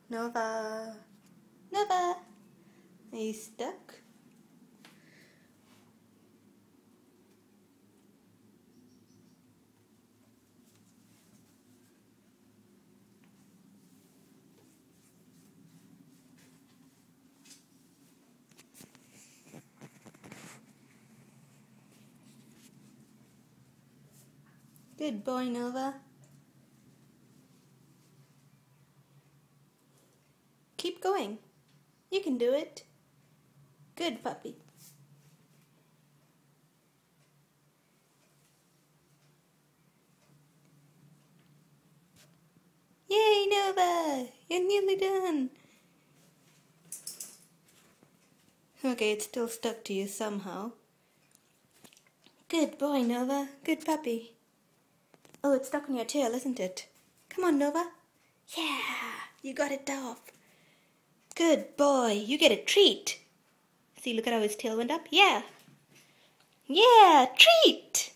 Nova. Nova. Are you stuck? Good boy, Nova. Keep going. You can do it. Good puppy. Yay, Nova! You're nearly done. Okay, it's still stuck to you somehow. Good boy, Nova. Good puppy. Oh, it's stuck on your tail, isn't it? Come on, Nova. Yeah, you got it off. Good boy. You get a treat. See, look at how his tail went up. Yeah. Yeah, treat.